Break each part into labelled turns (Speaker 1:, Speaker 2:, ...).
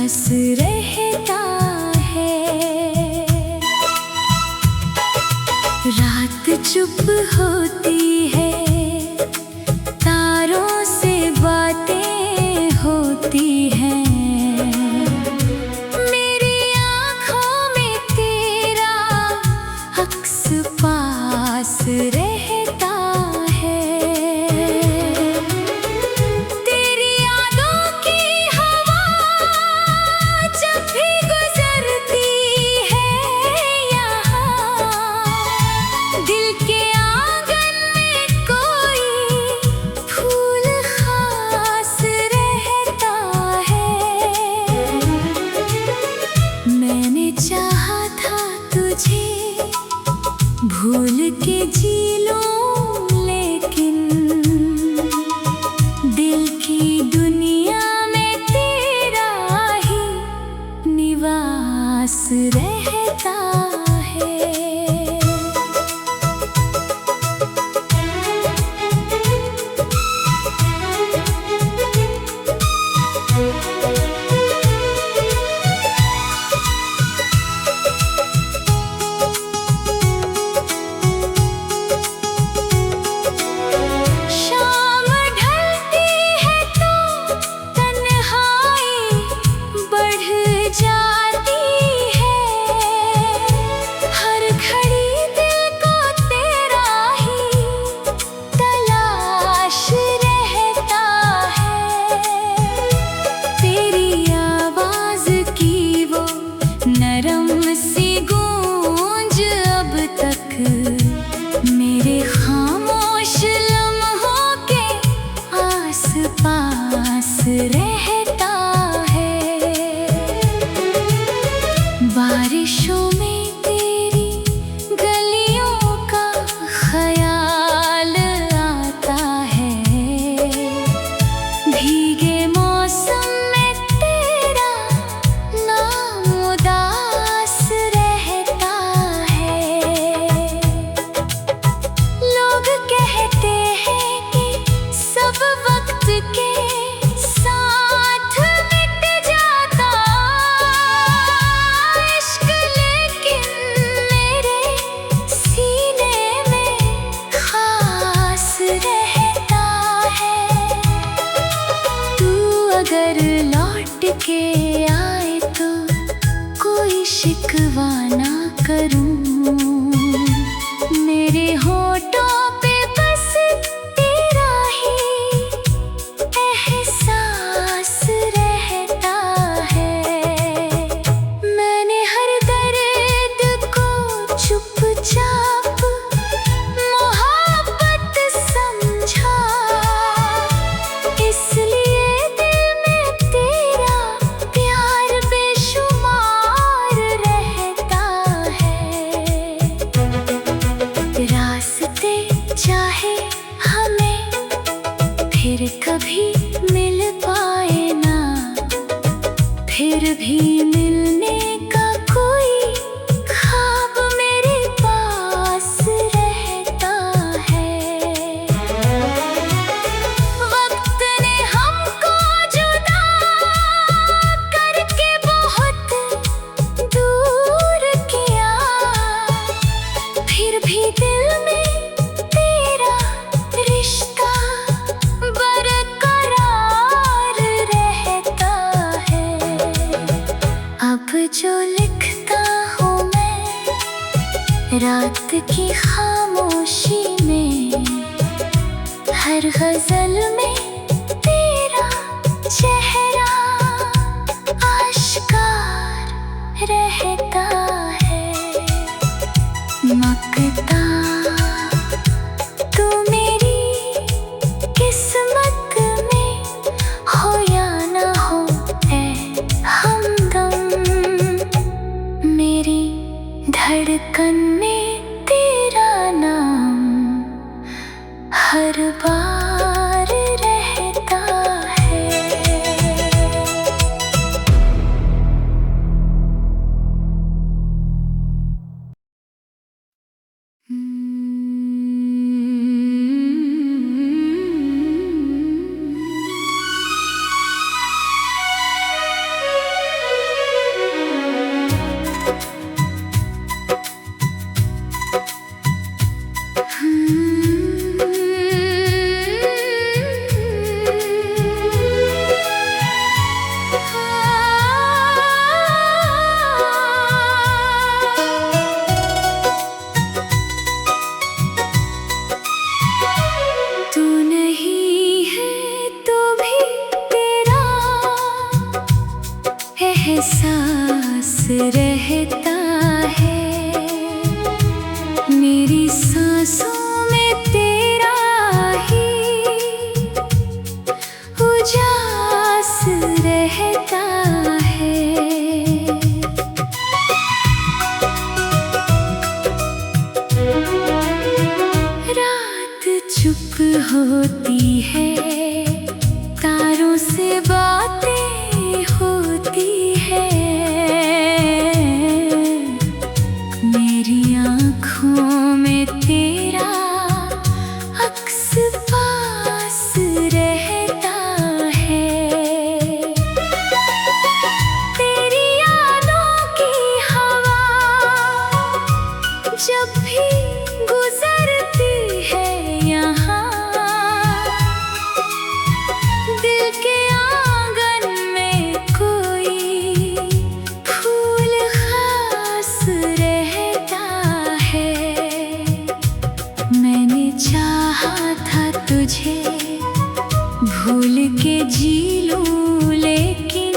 Speaker 1: पास रहता है। रात चुप होती है, तारों से बातें होती हैं। मेरी आँखों में तेरा अक्स पास रहता है। तेरी यादों की हवा जब भी गुजरती है यहाँ, दिल के आंगन में कोई फूल खास रहता है। मैंने चाहा था तुझे भूल के जी लूं, लेकिन दिल की दुनिया में तेरा ही निवास रहता है। शाम ढलती है तो तन्हाई बढ़ जाती है। हर घड़ी दिल को तेरा ही तलाश रहता है। तेरी आवाज की वो नरम सी गूंज अब तक मेरे खामोश लम्हों के आस पास रहता है। बारिशों में तेरी गलियों का ख्याल आता है। भीगे मौसम में तेरा नाम उदास रहता है। लोग कहते हैं कि सब वक्त के साथ मिट जाता इश्क, लेकिन मेरे सीने में खास रहता है। तू अगर लौट के आए तो कोई शिकवा ना करूं। मेरे होठों पे बस तेरा ही एहसास रहता है। मैंने हर दर्द को चुपचाप मोहब्बत समझा, इसलिए दिल में तेरा प्यार बेशुमार रहता है। रास्ते चाहे हमें फिर कभी मिल पाए ना, फिर भी मिलने का कोई ख्वाब मेरे पास रहता है। वक्त ने हमको जुदा करके बहुत दूर किया, फिर भी दिल में तेरा रिश्ता बरकरार रहता है। अब जो लिखता हूँ मैं रात की खामोशी में, हर गजल में तेरा चेहरा आश्कार रहता है। मकता तू मेरी किस्मत में हो या ना हो ऐ हमदम, मेरी धड़कन में तेरा नाम हर बार रहता है। होती है, तारों से बातें होती है। मेरी आँखों में तेरा अक्स पास रहता है। तेरी यादों की हवा जब भी गुजरती है यहाँ, दिल के आंगन में कोई फूल खास रहता है। मैंने चाहा था तुझे भूल के जी लूं, लेकिन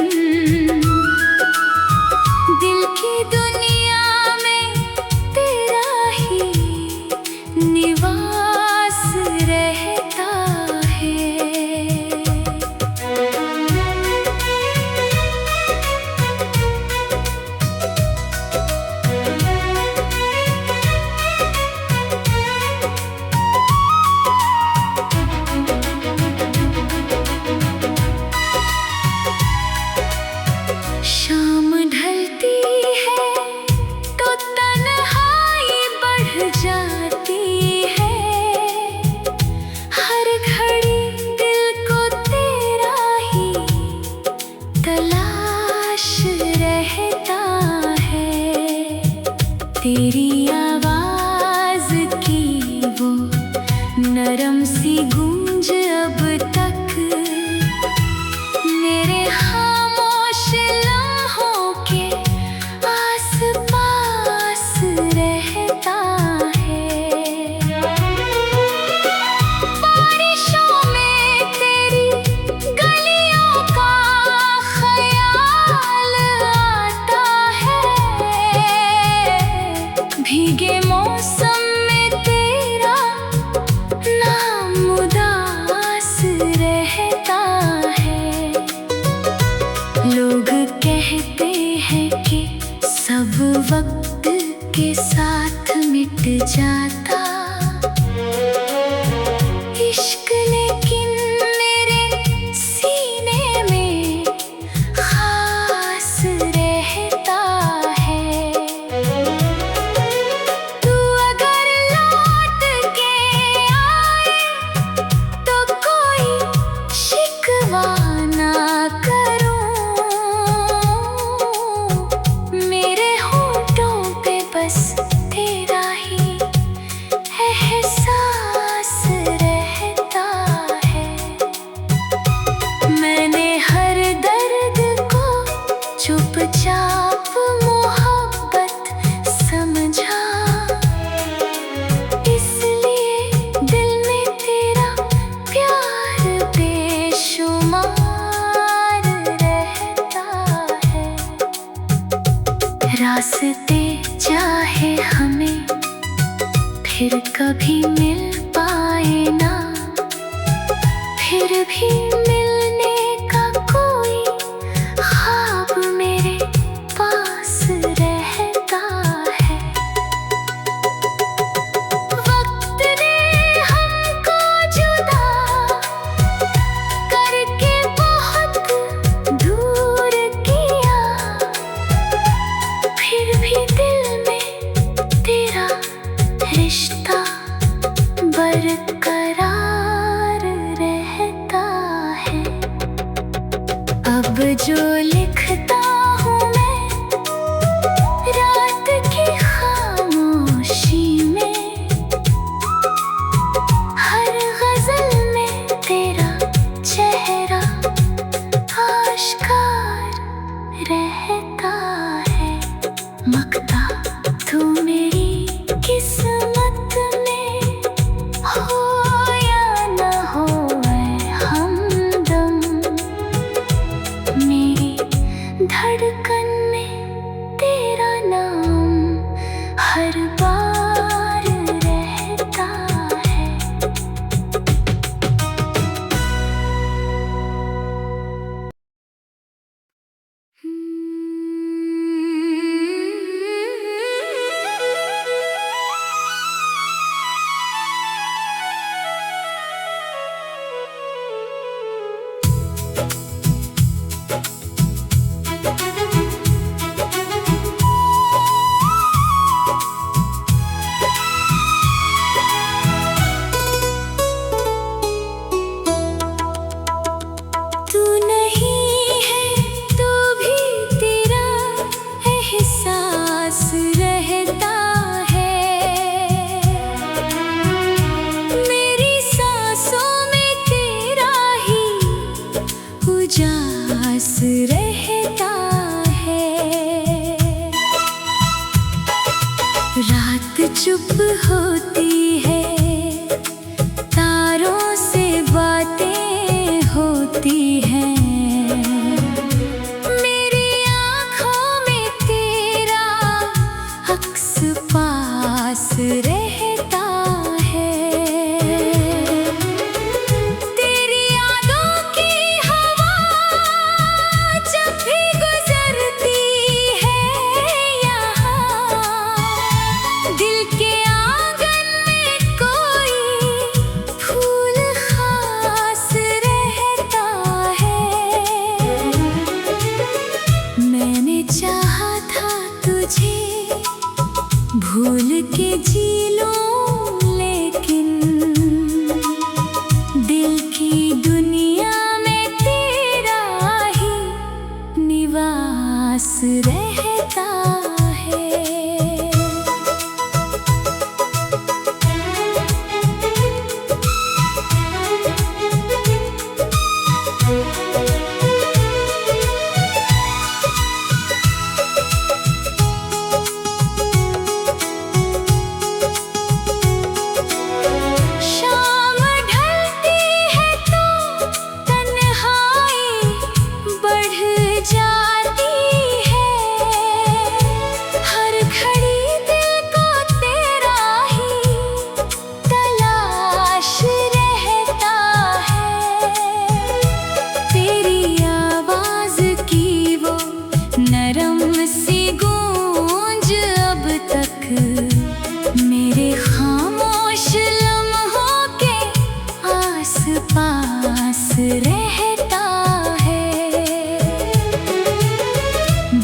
Speaker 1: दिल की दुनिया में तेरा ही निवास रहता है। शाम ढलती है तो तन्हाई बढ़ जाती है। हर घड़ी दिल को तेरा ही तलाश रहता है। तेरी आवाज की वो नरम सी गूंज अब तक मेरे खामोश लम्हों के आस-पास रहता है। बारिशों में तेरी गलियों का ख्याल आता है। भीगे मौसम में तेरा नाम उदास रहता है। लोग कहते हैं कि सब वक्त के साथ मिट जाता इश्क, लेकिन मेरे सीने में खास रहता है। तू अगर लौट के आए तो कोई शिकवा ना करूं। मेरे होठों पे बस तेरा ही एहसास रहता है। मैंने हर दर्द को चुपचाप मोहब्बत समझा, इसलिए दिल में तेरा प्यार बेशुमार रहता है। रास्ते चाहे हमें फिर कभी मिल पाए ना, फिर भी मिलने का कोई ख्वाब मेरे पास रहता है। वक्त ने हमको जुदा करके बहुत दूर किया, फिर भी दिल में तेरा रिश्ता बरकरार रहता है। अब जो लिखता हूँ मैं रात की खामोशी में, हर गजल में तेरा चेहरा आश्कार रहता है। मकता तू मेरी किस्मत में हो या न हो, ऐ हमदम मेरी पास रहता है।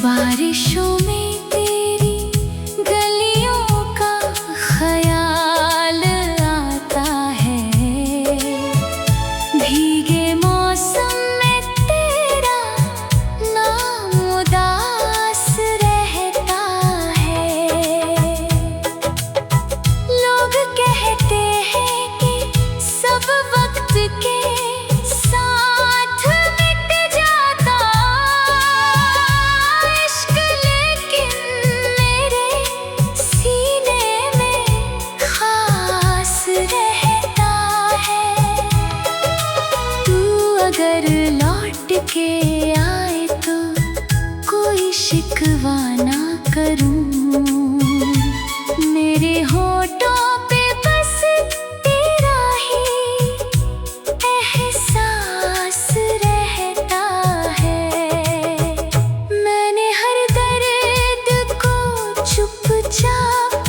Speaker 1: बारिशों में तेरी गलियों का ख्याल आता है। भीगे मौसम में तेरा नाम उदास रहता है। लोग कहते हैं कि सब वक्त के साथ मिट जाता इश्क, लेकिन मेरे सीने में खास रहता है। तू अगर लौट के आए तो कोई शिकवा ना करूं। मेरे होठों पे बस तेरा ही एहसास रहता है। मैंने हर दर्द को चुपचाप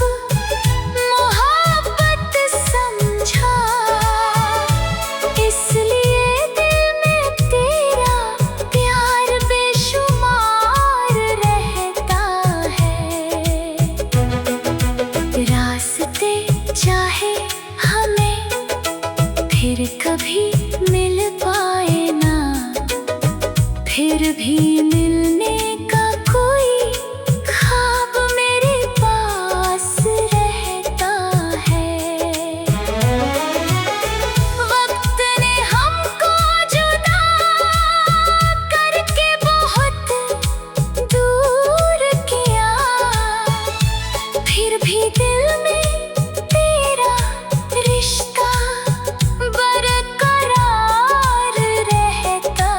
Speaker 1: मोहब्बत समझा, इसलिए दिल में तेरा प्यार बेशुमार रहता है। रास्ते चाहे हमें फिर कभी मिल पाए ना, फिर भी मिलने का कोई ख्वाब मेरे पास रहता है। वक्त ने हमको जुदा करके बहुत दूर किया, फिर भी दिल में तेरा रिश्ता बरकरार रहता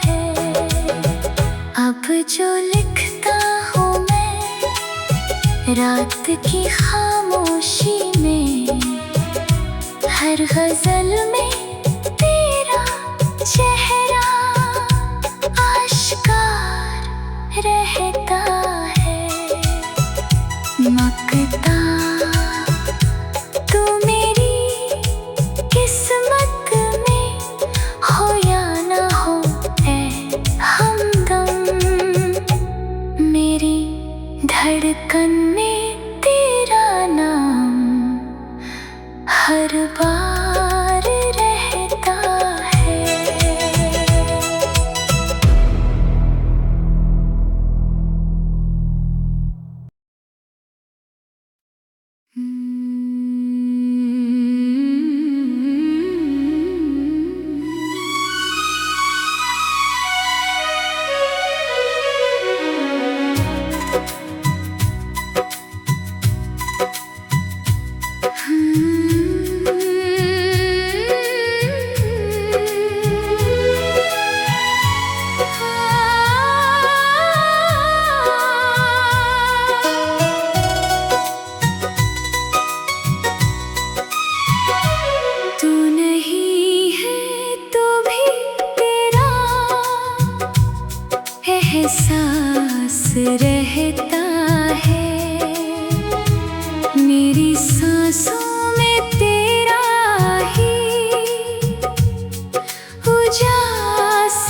Speaker 1: है। अब जो लिखता हूँ मैं रात की खामोशी में, हर गजल में तेरा चेहरा आश्कार रहता है। मकता तू मेरी किस्मत में हो या ना हो ऐ हमदम, मेरी धड़कन में तेरा नाम हर बार रहता है। तू नहीं है तो भी तेरा एहसास रहता है। मेरी सांसों में तेरा ही उजास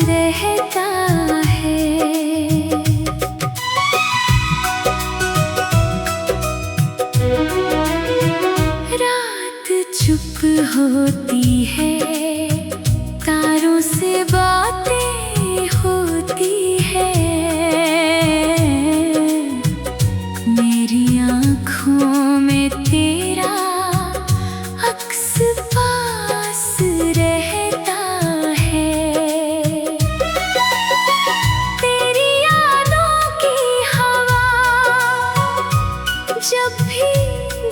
Speaker 1: रहता है। रात चुप होती है, तारों से बातें होती है। मेरी आँखों में तेरा अक्स पास रहता है। तेरी यादों की हवा जब भी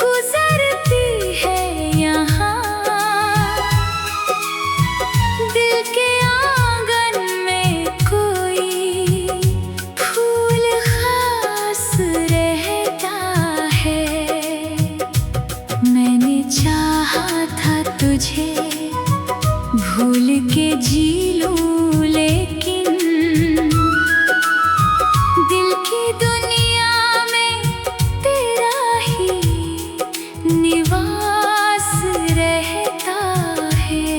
Speaker 1: गुजरती है यहाँ, दिल के आंगन में कोई फूल खास रहता है। मैंने चाहा था तुझे भूल के जी लूं, लेकिन दिल की दुनिया में तेरा ही निवास रहता है।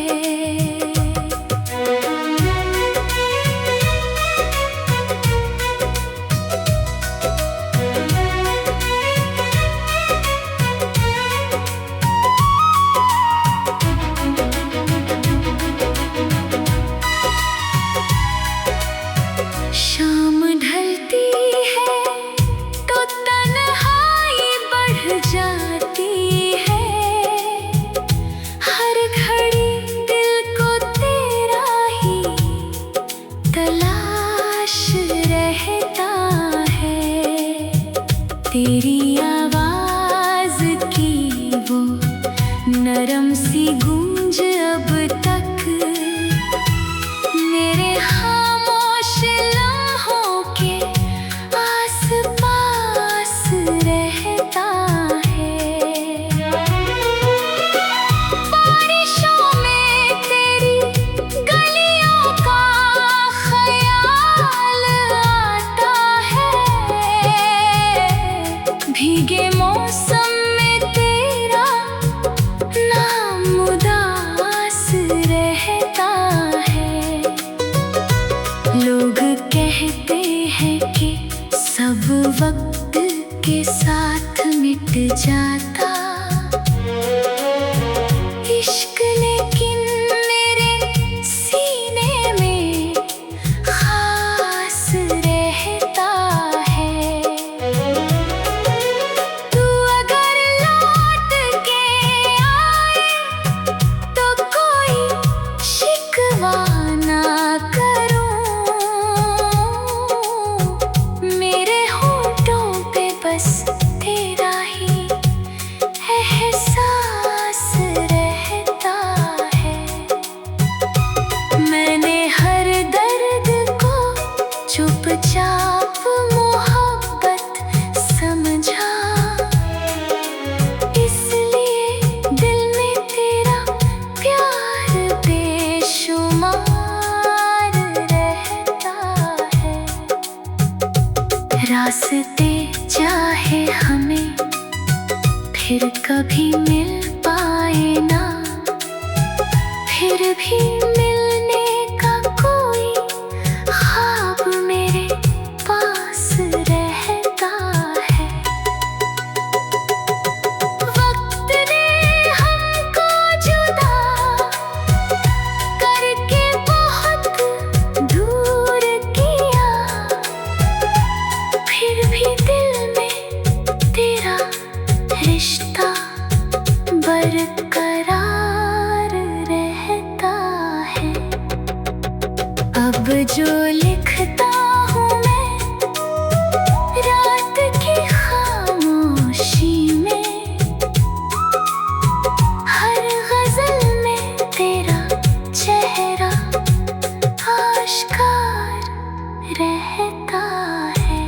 Speaker 1: वक्त के साथ मिट जाता इश्क, लेकिन मेरे सीने में खास रहता है। तू अगर लौट के आए तो कोई शिकवा ना करूं, मेरे होठों पे बस तेरा ही एहसास रहता है। मैंने हर दर्द को चुपचाप मोहब्बत समझा, इसलिए दिल में तेरा प्यार बेशुमार रहता है। रास्ते चाहे हमें फिर कभी मिल पाए ना, फिर भी मिलने का कोई ख्वाब मेरे पास रहता है। वक्त ने हमको जुदा करके बहुत दूर किया, फिर भी दिल में तेरा रिश्ता बरकरार रहता है। अब जो लिखता हूँ मैं रात की खामोशी में, हर गजल में तेरा चेहरा आश्कार रहता है।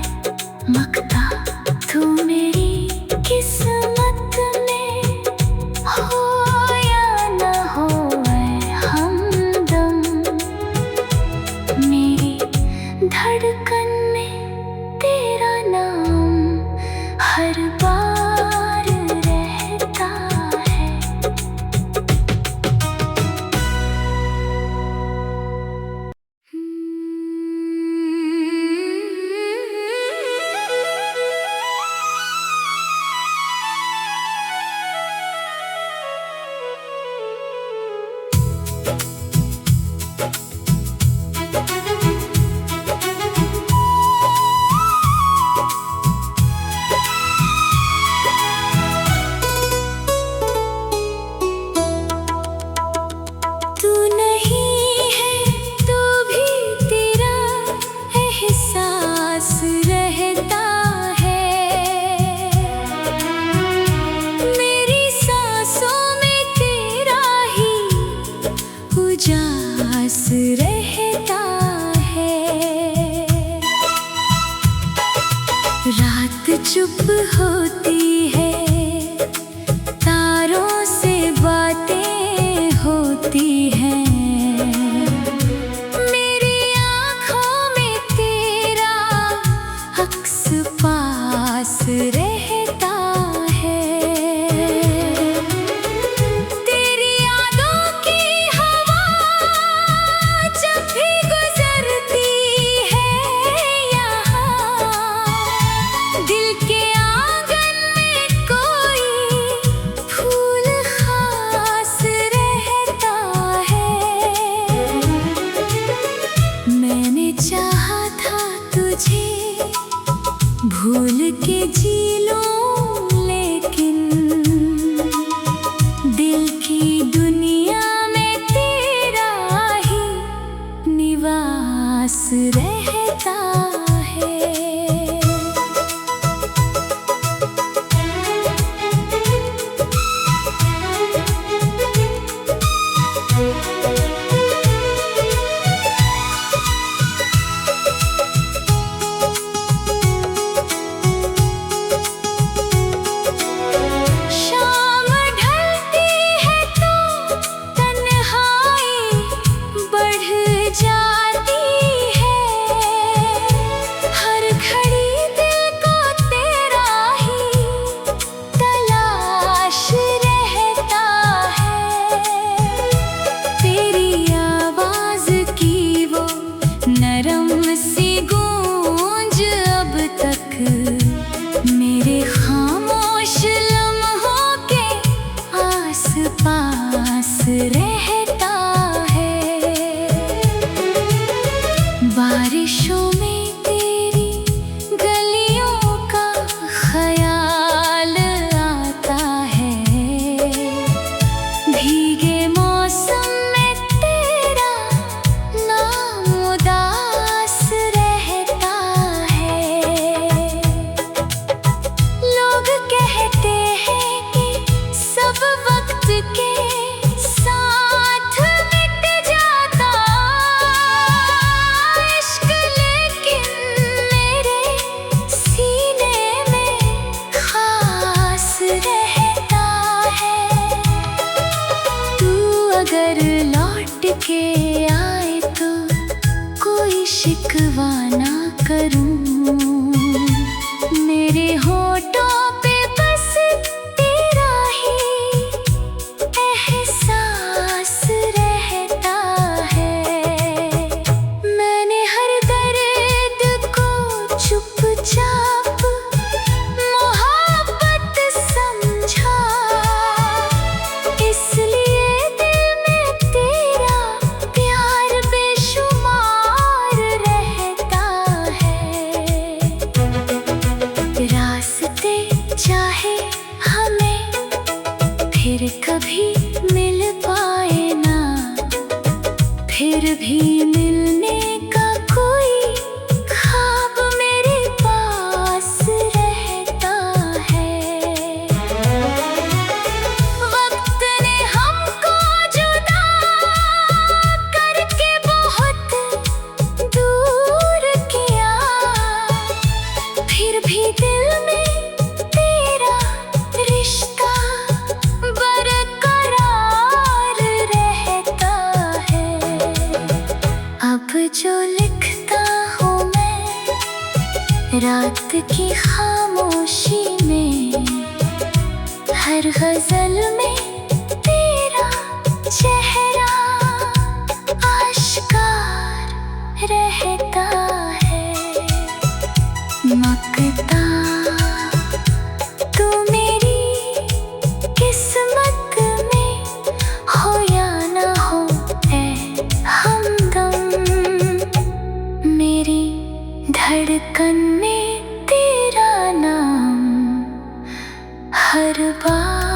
Speaker 1: मकता तू मेरी किस्मत में हो या न हो ऐ हमदम, मेरी धड़कन में तेरा नाम हर बार रहता है। तू नहीं है तो भी तेरा एहसास रहता है। मेरी सांसों में तेरा ही उजास रहता है। रात चुप होती है, तारों से बातें होती हैं, मेरी आँखों में तेरा अक्स पास रहता है। तेरी यादों की हवा जब भी गुजरती है यहाँ, दिल के आंगन में कोई फूल खास रहता है। मैंने चाहा था तुझे भूल के जी लूं, लेकिन दिल की दुनिया में तेरा ही निवास रहता है। शाम ढलती है तो तन्हाई बढ़ जाती है, लौट के आए तो कोई शिकवा ना करूं। मेरे होठों पे बस तेरा ही एहसास रहता है। मैंने हर दर्द को चुपचाप मोहब्बत समझा, इसलिए दिल में तेरा प्यार बेशुमार रहता है। रास्ते चाहे हमें फिर कभी मिल पाए ना, फिर भी मिलने का कोई ख्वाब मेरे पास रहता है। वक्त ने हमको जुदा करके बहुत दूर किया, फिर भी दिल में तेरा रिश्ता बरकरार रहता है। अब जो लिखता हूँ मैं रात की खामोशी में, हर गजल में तेरा चेहरा आश्कार रहता है। मकता तू मेरी किस्मत में हो या ना हो ऐ हमदम, मेरी धड़कन में तेरा नाम हर बार